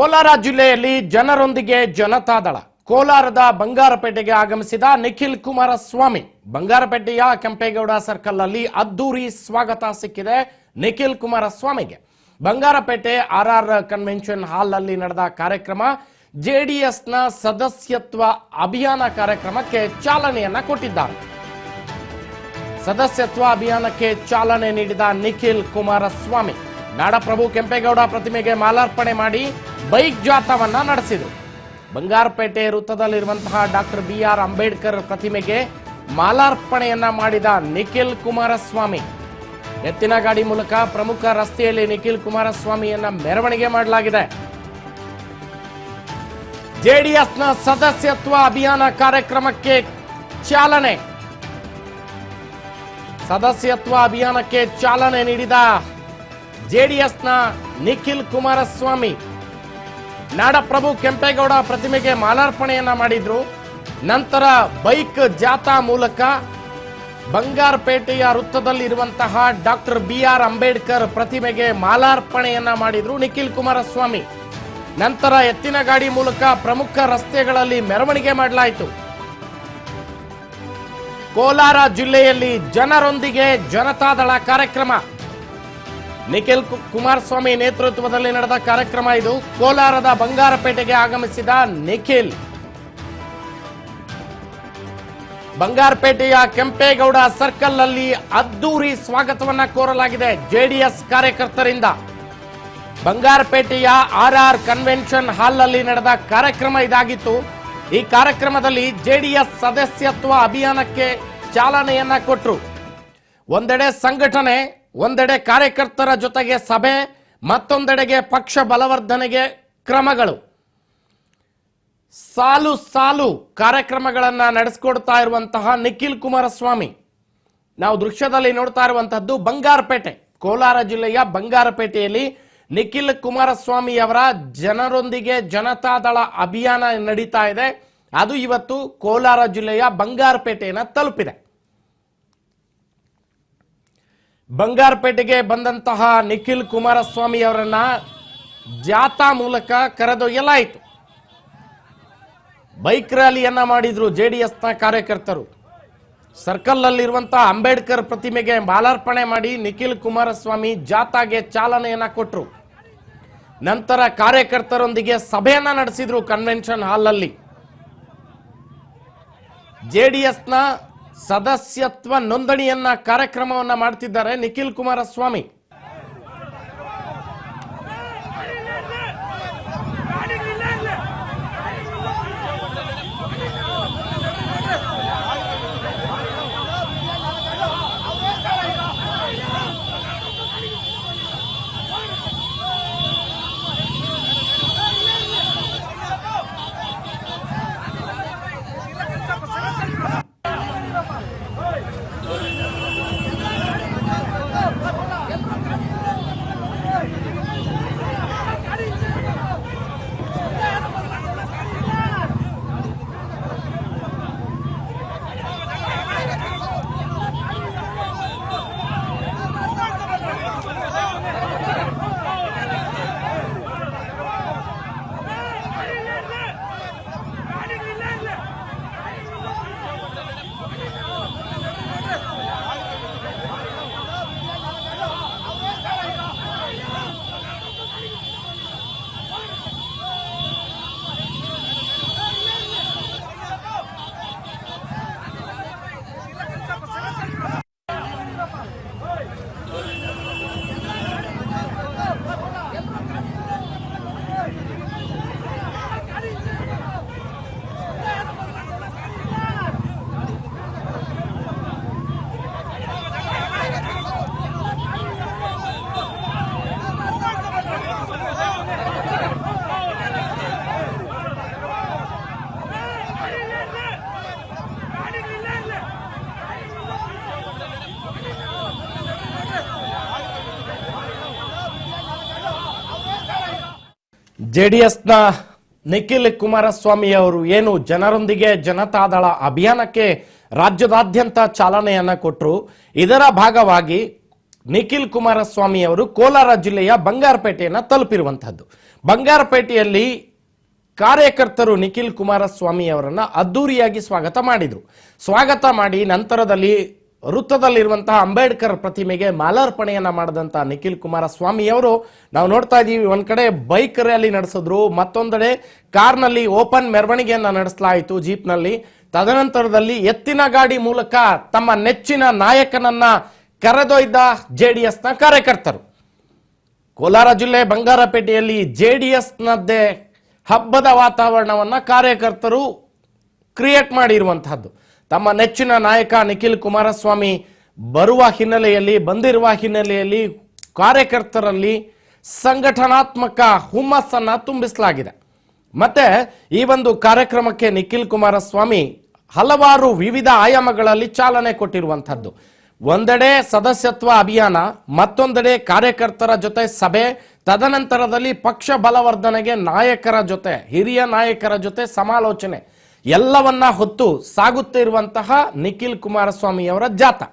ಕೋಲಾರ ಜಿಲ್ಲೆಯಲ್ಲಿ ಜನರೊಂದಿಗೆ ಜನತಾದಳ. ಕೋಲಾರದ ಬಂಗಾರಪೇಟೆಗೆ ಆಗಮಿಸಿದ ನಿಖಿಲ್ ಕುಮಾರಸ್ವಾಮಿ. ಬಂಗಾರಪೇಟೆಯ ಕೆಂಪೇಗೌಡ ಸರ್ಕಲ್ ಅಲ್ಲಿ ಅದ್ದೂರಿ ಸ್ವಾಗತ ಸಿಕ್ಕಿದೆ ನಿಖಿಲ್ ಕುಮಾರಸ್ವಾಮಿಗೆ. ಬಂಗಾರಪೇಟೆ ಆರ್ಆರ್ ಕನ್ವೆನ್ಷನ್ ಹಾಲ್ ಅಲ್ಲಿ ನಡೆದ ಕಾರ್ಯಕ್ರಮ ಜೆಡಿಎಸ್ನ ಸದಸ್ಯತ್ವ ಅಭಿಯಾನ ಕಾರ್ಯಕ್ರಮಕ್ಕೆ ಚಾಲನೆಯನ್ನ ಕೊಟ್ಟಿದ್ದಾರೆ. ಸದಸ್ಯತ್ವ ಅಭಿಯಾನಕ್ಕೆ ಚಾಲನೆ ನೀಡಿದ ನಿಖಿಲ್ ಕುಮಾರಸ್ವಾಮಿ ನಾಡಪ್ರಭು ಕೆಂಪೇಗೌಡ ಪ್ರತಿಮೆಗೆ ಮಾಲಾರ್ಪಣೆ ಮಾಡಿ ಬೈಕ್ ಜಾಥಾವನ್ನ ನಡೆಸಿದರು. ಬಂಗಾರಪೇಟೆ ವೃತ್ತದಲ್ಲಿರುವಂತಹ ಡಾಕ್ಟರ್ BR ಅಂಬೇಡ್ಕರ್ ಪ್ರತಿಮೆಗೆ ಮಾಲಾರ್ಪಣೆಯನ್ನ ಮಾಡಿದ ನಿಖಿಲ್ ಕುಮಾರಸ್ವಾಮಿ ಎತ್ತಿನ ಗಾಡಿ ಮೂಲಕ ಪ್ರಮುಖ ರಸ್ತೆಯಲ್ಲಿ ನಿಖಿಲ್ ಕುಮಾರಸ್ವಾಮಿಯನ್ನ ಮೆರವಣಿಗೆ ಮಾಡಲಾಗಿದೆ. ಜೆಡಿಎಸ್ನ ಸದಸ್ಯತ್ವ ಅಭಿಯಾನ ಕಾರ್ಯಕ್ರಮಕ್ಕೆ ಚಾಲನೆ. ಸದಸ್ಯತ್ವ ಅಭಿಯಾನಕ್ಕೆ ಚಾಲನೆ ನೀಡಿದ ಜೆಡಿಎಸ್ನ ನಿಖಿಲ್ ಕುಮಾರಸ್ವಾಮಿ ನಾಡಪ್ರಭು ಕೆಂಪೇಗೌಡ ಪ್ರತಿಮೆಗೆ ಮಾಲಾರ್ಪಣೆಯನ್ನ ಮಾಡಿದ್ರು. ನಂತರ ಬೈಕ್ ಜಾಥಾ ಮೂಲಕ ಬಂಗಾರಪೇಟೆಯ ವೃತ್ತದಲ್ಲಿರುವಂತಹ ಡಾಕ್ಟರ್ BR ಅಂಬೇಡ್ಕರ್ ಪ್ರತಿಮೆಗೆ ಮಾಲಾರ್ಪಣೆಯನ್ನ ಮಾಡಿದ್ರು ನಿಖಿಲ್ ಕುಮಾರಸ್ವಾಮಿ. ನಂತರ ಎತ್ತಿನ ಗಾಡಿ ಮೂಲಕ ಪ್ರಮುಖ ರಸ್ತೆಗಳಲ್ಲಿ ಮೆರವಣಿಗೆ ಮಾಡಲಾಯಿತು. ಕೋಲಾರ ಜಿಲ್ಲೆಯಲ್ಲಿ ಜನರೊಂದಿಗೆ ಜನತಾದಳ ಕಾರ್ಯಕ್ರಮ. ನಿಖಿಲ್ ಕುಮಾರಸ್ವಾಮಿ ನೇತೃತ್ವದಲ್ಲಿ ನಡೆದ ಕಾರ್ಯಕ್ರಮ ಇದು. ಕೋಲಾರದ ಬಂಗಾರಪೇಟೆಗೆ ಆಗಮಿಸಿದ ನಿಖಿಲ್ ಬಂಗಾರಪೇಟೆಯ ಕೆಂಪೇಗೌಡ ಸರ್ಕಲ್ ಅಲ್ಲಿ ಅದ್ದೂರಿ ಸ್ವಾಗತವನ್ನ ಕೋರಲಾಗಿದೆ ಜೆಡಿಎಸ್ ಕಾರ್ಯಕರ್ತರಿಂದ. ಬಂಗಾರಪೇಟೆಯ RR ಕನ್ವೆನ್ಷನ್ ಹಾಲ್ ಅಲ್ಲಿ ನಡೆದ ಕಾರ್ಯಕ್ರಮ ಇದಾಗಿತ್ತು. ಈ ಕಾರ್ಯಕ್ರಮದಲ್ಲಿ ಜೆಡಿಎಸ್ ಸದಸ್ಯತ್ವ ಅಭಿಯಾನಕ್ಕೆ ಚಾಲನೆಯನ್ನ ಕೊಟ್ಟರು. ಒಂದೆಡೆ ಸಂಘಟನೆ, ಒಂದೆಡೆ ಕಾರ್ಯಕರ್ತರ ಜೊತೆಗೆ ಸಭೆ, ಮತ್ತೊಂದೆಡೆಗೆ ಪಕ್ಷ ಬಲವರ್ಧನೆಗೆ ಕ್ರಮಗಳು. ಸಾಲು ಸಾಲು ಕಾರ್ಯಕ್ರಮಗಳನ್ನ ನಡೆಸಿಕೊಡ್ತಾ ಇರುವಂತಹ ನಿಖಿಲ್ ಕುಮಾರಸ್ವಾಮಿ. ನಾವು ದೃಶ್ಯದಲ್ಲಿ ನೋಡ್ತಾ ಇರುವಂತಹದ್ದು ಬಂಗಾರಪೇಟೆ, ಕೋಲಾರ ಜಿಲ್ಲೆಯ ಬಂಗಾರಪೇಟೆಯಲ್ಲಿ ನಿಖಿಲ್ ಕುಮಾರಸ್ವಾಮಿ ಅವರ ಜನರೊಂದಿಗೆ ಜನತಾದಳ ಅಭಿಯಾನ ನಡೀತಾ ಇದೆ. ಅದು ಇವತ್ತು ಕೋಲಾರ ಜಿಲ್ಲೆಯ ಬಂಗಾರಪೇಟೆಯನ್ನು ತಲುಪಿದೆ. ಬಂಗಾರಪೇಟೆಗೆ ಬಂದಂತಹ ನಿಖಿಲ್ ಕುಮಾರಸ್ವಾಮಿ ಅವರನ್ನ ಜಾಥಾ ಮೂಲಕ ಕರೆದೊಯ್ಯಲಾಯಿತು. ಬೈಕ್ ರ್ಯಾಲಿಯನ್ನ ಮಾಡಿದ್ರು ಜೆಡಿಎಸ್ನ ಕಾರ್ಯಕರ್ತರು. ಸರ್ಕಲ್ ಅಲ್ಲಿರುವಂತಹ ಅಂಬೇಡ್ಕರ್ ಪ್ರತಿಮೆಗೆ ಮಾಲಾರ್ಪಣೆ ಮಾಡಿ ನಿಖಿಲ್ ಕುಮಾರಸ್ವಾಮಿ ಜಾಥಾಗೆ ಚಾಲನೆಯನ್ನ ಕೊಟ್ಟರು. ನಂತರ ಕಾರ್ಯಕರ್ತರೊಂದಿಗೆ ಸಭೆಯನ್ನ ನಡೆಸಿದ್ರು ಕನ್ವೆನ್ಷನ್ ಹಾಲ್ ಅಲ್ಲಿ. ಜೆಡಿಎಸ್ನ ಸದಸ್ಯತ್ವ ನೋಂದಣಿಯನ್ನ ಕಾರ್ಯಕ್ರಮವನ್ನ ಮಾಡ್ತಿದ್ದಾರೆ ನಿಖಿಲ್ ಕುಮಾರಸ್ವಾಮಿ. ಜೆಡಿಎಸ್ನ ನಿಖಿಲ್ ಕುಮಾರಸ್ವಾಮಿ ಅವರು ಏನು ಜನರೊಂದಿಗೆ ಜನತಾದಳ ಅಭಿಯಾನಕ್ಕೆ ರಾಜ್ಯದಾದ್ಯಂತ ಚಾಲನೆಯನ್ನ ಕೊಟ್ಟರು. ಇದರ ಭಾಗವಾಗಿ ನಿಖಿಲ್ ಕುಮಾರಸ್ವಾಮಿ ಅವರು ಕೋಲಾರ ಜಿಲ್ಲೆಯ ಬಂಗಾರಪೇಟೆಯನ್ನು ತಲುಪಿರುವಂತದ್ದು. ಬಂಗಾರಪೇಟೆಯಲ್ಲಿ ಕಾರ್ಯಕರ್ತರು ನಿಖಿಲ್ ಕುಮಾರಸ್ವಾಮಿ ಅವರನ್ನ ಅದ್ದೂರಿಯಾಗಿ ಸ್ವಾಗತ ಮಾಡಿದ್ರು. ಸ್ವಾಗತ ಮಾಡಿ ನಂತರದಲ್ಲಿ ವೃತ್ತದಲ್ಲಿರುವಂತಹ ಅಂಬೇಡ್ಕರ್ ಪ್ರತಿಮೆಗೆ ಮಾಲಾರ್ಪಣೆಯನ್ನ ಮಾಡಿದಂತಹ ನಿಖಿಲ್ ಕುಮಾರಸ್ವಾಮಿ ಅವರು ನಾವು ನೋಡ್ತಾ ಇದೀವಿ, ಒಂದ್ ಕಡೆ ಬೈಕ್ ರ್ಯಾಲಿ ನಡೆಸಿದ್ರು, ಮತ್ತೊಂದೆಡೆ ಕಾರ್ನಲ್ಲಿ ಓಪನ್ ಮೆರವಣಿಗೆಯನ್ನ ನಡೆಸಲಾಯಿತು ಜೀಪ್ನಲ್ಲಿ. ತದನಂತರದಲ್ಲಿ ಎತ್ತಿನ ಗಾಡಿ ಮೂಲಕ ತಮ್ಮ ನೆಚ್ಚಿನ ನಾಯಕನನ್ನ ಕರೆದೊಯ್ದ ಜೆಡಿಎಸ್ನ ಕಾರ್ಯಕರ್ತರು. ಕೋಲಾರ ಜಿಲ್ಲೆ ಬಂಗಾರಪೇಟೆಯಲ್ಲಿ ಜೆಡಿಎಸ್ನದ್ದೇ ಹಬ್ಬದ ವಾತಾವರಣವನ್ನ ಕಾರ್ಯಕರ್ತರು ಕ್ರಿಯೇಟ್ ಮಾಡಿರುವಂತಹದ್ದು. ತಮ್ಮ ನೆಚ್ಚಿನ ನಾಯಕ ನಿಖಿಲ್ ಕುಮಾರಸ್ವಾಮಿ ಬಂದಿರುವ ಹಿನ್ನೆಲೆಯಲ್ಲಿ ಕಾರ್ಯಕರ್ತರಲ್ಲಿ ಸಂಘಟನಾತ್ಮಕ ಹುಮ್ಮಸ್ಸನ್ನ ತುಂಬಿಸಲಾಗಿದೆ. ಮತ್ತೆ ಈ ಒಂದು ಕಾರ್ಯಕ್ರಮಕ್ಕೆ ನಿಖಿಲ್ ಕುಮಾರಸ್ವಾಮಿ ಹಲವಾರು ವಿವಿಧ ಆಯಾಮಗಳಲ್ಲಿ ಚಾಲನೆ ಕೊಟ್ಟಿರುವಂತಹದ್ದು. ಒಂದೆಡೆ ಸದಸ್ಯತ್ವ ಅಭಿಯಾನ, ಮತ್ತೊಂದೆಡೆ ಕಾರ್ಯಕರ್ತರ ಜೊತೆ ಸಭೆ, ತದನಂತರದಲ್ಲಿ ಪಕ್ಷ ಬಲವರ್ಧನೆಗೆ ಹಿರಿಯ ನಾಯಕರ ಜೊತೆ ಸಮಾಲೋಚನೆ ಎಲ್ಲವನ್ನ ಹೊತ್ತು ಸಾಗುತ್ತಿರುವಂತಹ ನಿಖಿಲ್ ಕುಮಾರಸ್ವಾಮಿ ಅವರ ಜಾಥಾ.